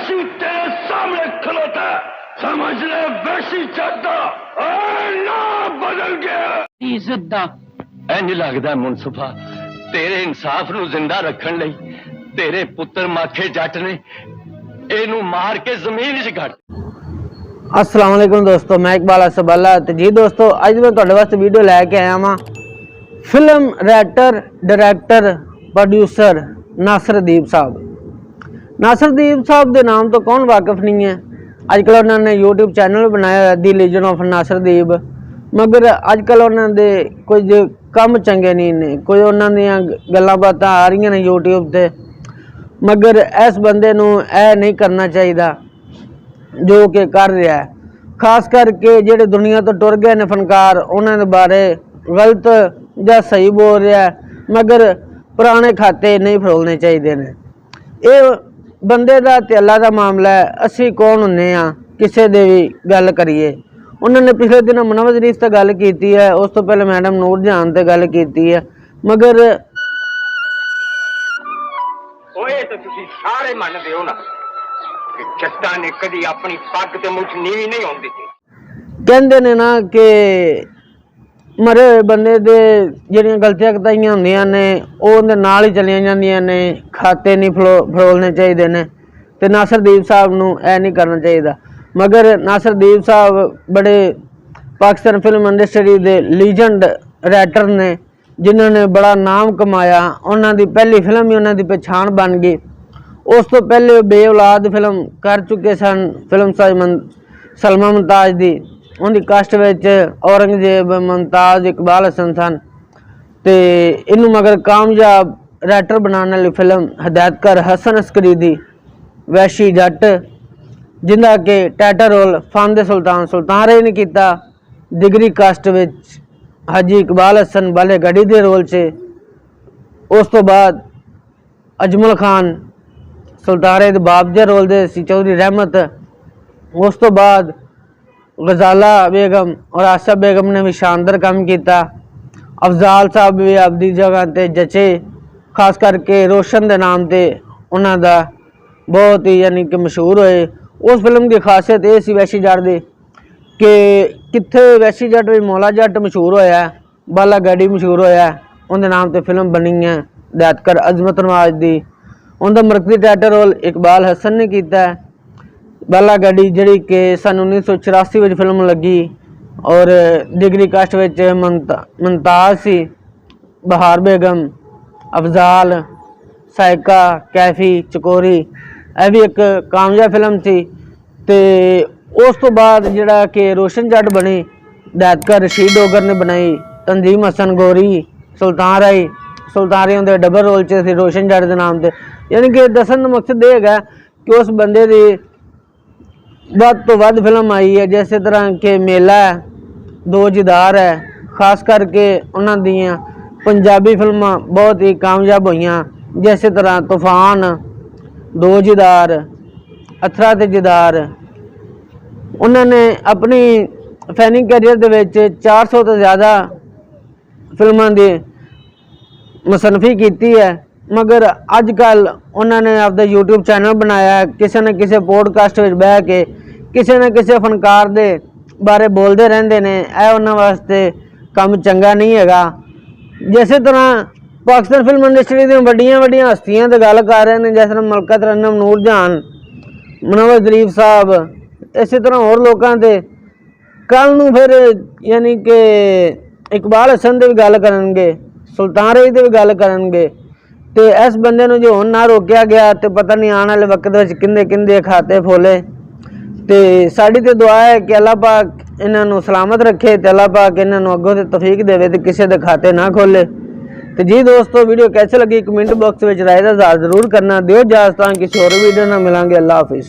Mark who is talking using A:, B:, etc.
A: वैशी तेरे सामने खलोता है, समझ ले वैशी चाहता ना बदल गया
B: इज्जत दा
C: इंज लगदा मुनसफा तेरे इंसाफ नू जिंदा रखन लई तेरे पुत्र माथे जट ने इनू मार के जमीन च गड़।
B: अस्सलाम वालेकुम दोस्तों, मैं इकबाल असबाला। तो जी दोस्तों, अज मैं तुहाडे वास्ते वीडियो लैके आया वां। फिल्म राइटर डायरैक्टर प्रोड्यूसर नासिरदीप साहब। नासिरदीप साहब के नाम तो कौन वाकिफ नहीं है। अजकल उन्होंने यूट्यूब चैनल बनाया दी लीजन ऑफ नासिरदीप, मगर अजकल उन्होंने कुछ कम चंगे नहीं ने, कोई उन्होंने गल्लां बातां आ रही ने यूट्यूब ते, मगर इस बंदे नूं ऐ नहीं करना चाहिए जो कि कर रहा है। खास करके जेडे दुनिया तो टुर गए ने फनकार, उन्होंने बारे गलत या सही बोल रहा है, मगर पुराने खाते नहीं फरोलने चाहिए ने। ये बंदे का ते अल्लाह का मामला है। असी कौन होंने आ किसी दे भी गल करिए। उन्होंने पिछले दिन मनोज शरीफ से गल की है, उस तो पहले मैडम नूर जहान से गल की है, मगर
C: तो तुसी सारे मानदे हो ना कि जट्टां ने कदी अपनी पग ते मुठ नीवी नहीं होण दित्ती।
B: कहंदे ने ना कि मरे हुए बंदे दे जिहड़ियां गलतियां कताइयां हुंदियां ने ओह उहदे नाल ही चलियां जांदियां ने, खाते नहीं फरोलने चाहिए ने। ते नासिरदीप साहब नूं ऐ नहीं करना चाहिए। मगर नासिरदीप साहब बड़े पाकिस्तान फिल्म इंडस्ट्री दे लीजेंड राइटर ने, जिन्होंने बड़ा नाम कमाया। उन्होंने पहली फिल्म ही उन्होंने पछाण बन गई। उस तो पहले बे औलाद फिल्म कर चुके सन, फिल्म सलमा मुमताज की। उनकी कास्ट विच औरंगजेब, मुमताज, इकबाल हसन सन। तो इनू मगर कामयाब राइटर बनाने वाली फिल्म हदायतकार हसन अस्करी दी वैशी जट, जिंदा के टाइटल रोल फांदे सुल्तान रे ने किया। डिग्री कास्ट विच हाजी इकबाल हसन वाले गढ़ी के रोल से। उस तो बाद अजमल खान सुल्तान के बाप के रोल दे सी चौधरी रहमत। उस तो बाद गजाला बेगम और आशा बेगम ने भी शानदार काम किया। अफजाल साहब भी आपकी जगह पर जचे, खास करके रोशन के नाम से उन्होंने बहुत ही यानी कि मशहूर होए। उस फिल्म की खासियत यह सी वैशी जट की कि कित्थे वैशी जट भी मौला जट मशहूर होया, बाला गढ़ी मशहूर होया, उनके नाम से फिल्म बनी है हदायतकार अजमत नवाज की। उनका मरकजी टाइटल रोल इकबाल हसन ने किया है। बाला गढ़ी जी कि सन 1984 में फिल्म लगी, और डिग्री कास्ट विच मुमताज सी, बहार बेगम, अफजाल, सायका, कैफी, चकोरी, यह भी एक कामयाब फिल्म थी। तो उस तो बाद जिहड़ा कि रोशन जट बनी, हदायतकार रशीद डोगर ने बनाई। तंजीम हसन गोरी, सुल्तान राई उनके डबल रोल च सी रोशन जट के नाम से। यानी कि दसन का मकसद यह है कि उस बंदे की वध तो वध फिल्म आई है, जैसे तरह के मेला है, दो जिदार है। खास करके उन्होंने पंजाबी फिल्मां बहुत ही कामयाब हुई, जैसे तरह तूफान, दो जिदार, अथरा ते जिदार। उन्होंने अपनी फैनी कैरियर के 400 तो ज़्यादा फिल्मों की मुसनफी की है। मगर अजकल उन्होंने आपका यूट्यूब चैनल बनाया, किसी न किसी पॉडकास्ट में बह के किसी न किसी फनकार के बारे बोलते रहते हैं। यह उन्होंने वास्ते काम चंगा नहीं है। जैसे तरह पाकिस्तान फिल्म इंडस्ट्री दी वड्डियां वड्डियां हस्तियां तो गल कर रहे हैं, जैसे मलका तरन्नुम, नूर जहान, मनोज शरीफ साहब, इस तरह होर लोगों के कल नूं फिर यानी कि इकबाल हसन की भी गल करेंगे, सुल्तान रही की भी गल करेंगे। तो इस बंदे नूं जो हुण ना रोकिया गया तो पता नहीं आने वाले वक्त में किंदे किंदे खाते फोले। तो साड़ी तो दुआ है कि अल्लाह पाक इन्हों सलामत रखे, तो अल्लाह पाक इन्हों अगों से तौफीक देवे तो किसी के खाते ना खोले। तो जी दोस्तों, वीडियो कैसे लगी कमेंट बॉक्स में राय का इज़हार जरूर करना। दियो इजाज़त, किसी और वीडियो ना मिलेंगे। अल्लाह हाफिज़।